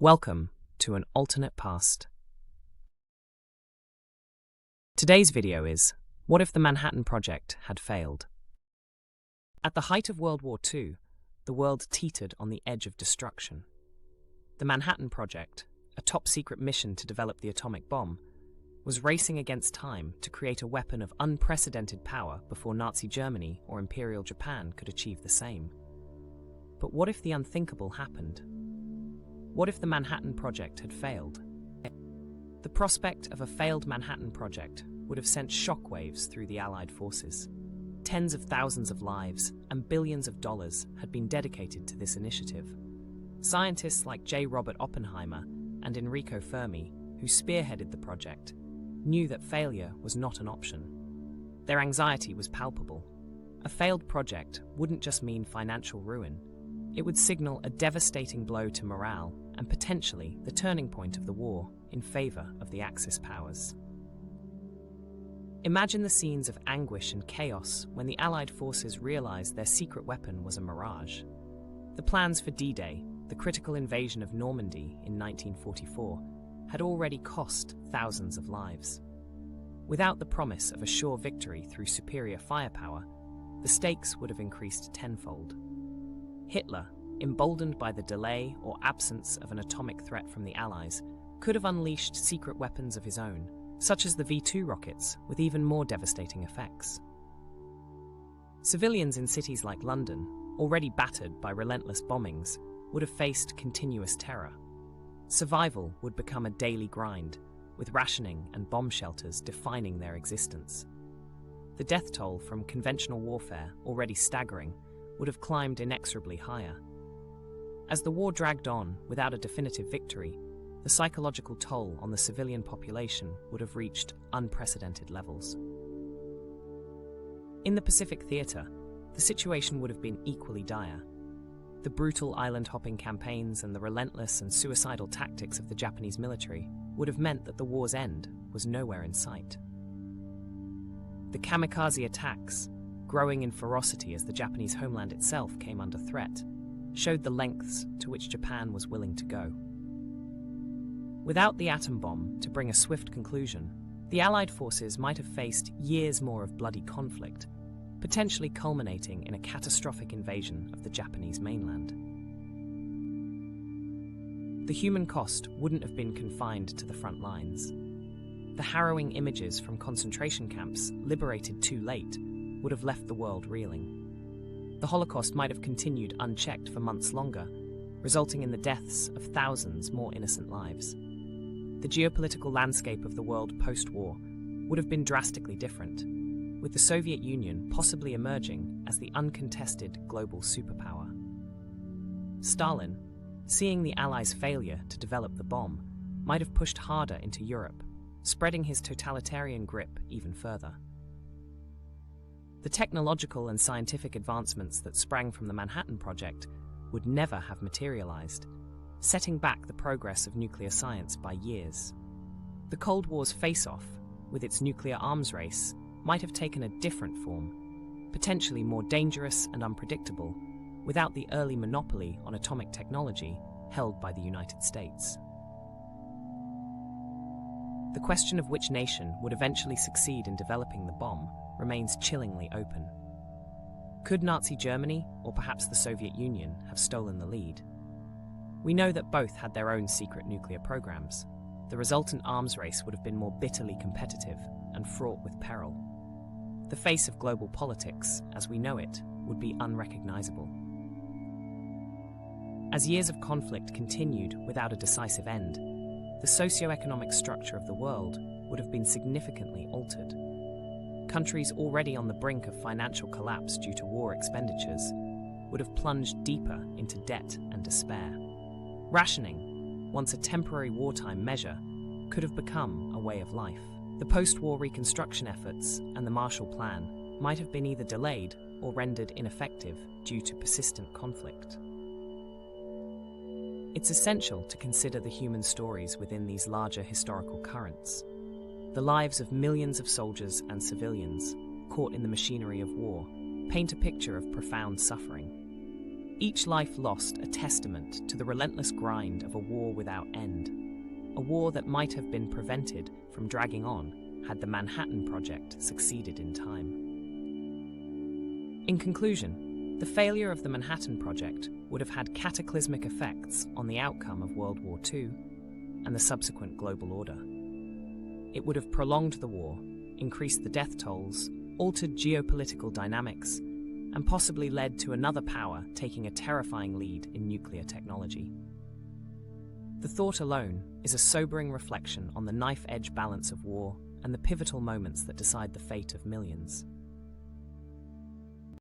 Welcome to an alternate past. Today's video is, what if the Manhattan Project had failed? At the height of World War II, the world teetered on the edge of destruction. The Manhattan Project, a top-secret mission to develop the atomic bomb, was racing against time to create a weapon of unprecedented power before Nazi Germany or Imperial Japan could achieve the same. But what if the unthinkable happened? What if the Manhattan Project had failed? The prospect of a failed Manhattan Project would have sent shockwaves through the Allied forces. Tens of thousands of lives and billions of dollars had been dedicated to this initiative. Scientists like J. Robert Oppenheimer and Enrico Fermi, who spearheaded the project, knew that failure was not an option. Their anxiety was palpable. A failed project wouldn't just mean financial ruin. It would signal a devastating blow to morale and potentially the turning point of the war in favor of the Axis powers. Imagine the scenes of anguish and chaos when the Allied forces realized their secret weapon was a mirage. The plans for D-Day, the critical invasion of Normandy in 1944, had already cost thousands of lives. Without the promise of a sure victory through superior firepower, the stakes would have increased tenfold. Hitler, emboldened by the delay or absence of an atomic threat from the Allies, could have unleashed secret weapons of his own, such as the V-2 rockets, with even more devastating effects. Civilians in cities like London, already battered by relentless bombings, would have faced continuous terror. Survival would become a daily grind, with rationing and bomb shelters defining their existence. The death toll from conventional warfare, already staggering, would have climbed inexorably higher. As the war dragged on without a definitive victory, the psychological toll on the civilian population would have reached unprecedented levels. In the Pacific Theater, the situation would have been equally dire. The brutal island-hopping campaigns and the relentless and suicidal tactics of the Japanese military would have meant that the war's end was nowhere in sight. The kamikaze attacks, growing in ferocity as the Japanese homeland itself came under threat, showed the lengths to which Japan was willing to go. Without the atom bomb to bring a swift conclusion, the Allied forces might have faced years more of bloody conflict, potentially culminating in a catastrophic invasion of the Japanese mainland. The human cost wouldn't have been confined to the front lines. The harrowing images from concentration camps liberated too late would have left the world reeling. The Holocaust might have continued unchecked for months longer, resulting in the deaths of thousands more innocent lives. The geopolitical landscape of the world post-war would have been drastically different, with the Soviet Union possibly emerging as the uncontested global superpower. Stalin, seeing the Allies' failure to develop the bomb, might have pushed harder into Europe, spreading his totalitarian grip even further. The technological and scientific advancements that sprang from the Manhattan Project would never have materialized, setting back the progress of nuclear science by years. The Cold War's face-off, with its nuclear arms race, might have taken a different form, potentially more dangerous and unpredictable, without the early monopoly on atomic technology held by the United States. The question of which nation would eventually succeed in developing the bomb remains chillingly open. Could Nazi Germany, or perhaps the Soviet Union, have stolen the lead? We know that both had their own secret nuclear programs. The resultant arms race would have been more bitterly competitive and fraught with peril. The face of global politics, as we know it, would be unrecognizable. As years of conflict continued without a decisive end, the socio-economic structure of the world would have been significantly altered. Countries already on the brink of financial collapse due to war expenditures would have plunged deeper into debt and despair. Rationing, once a temporary wartime measure, could have become a way of life. The post-war reconstruction efforts and the Marshall Plan might have been either delayed or rendered ineffective due to persistent conflict. It's essential to consider the human stories within these larger historical currents. The lives of millions of soldiers and civilians, caught in the machinery of war, paint a picture of profound suffering. Each life lost a testament to the relentless grind of a war without end, a war that might have been prevented from dragging on had the Manhattan Project succeeded in time. In conclusion, the failure of the Manhattan Project would have had cataclysmic effects on the outcome of World War II and the subsequent global order. It would have prolonged the war, increased the death tolls, altered geopolitical dynamics, and possibly led to another power taking a terrifying lead in nuclear technology. The thought alone is a sobering reflection on the knife-edge balance of war and the pivotal moments that decide the fate of millions.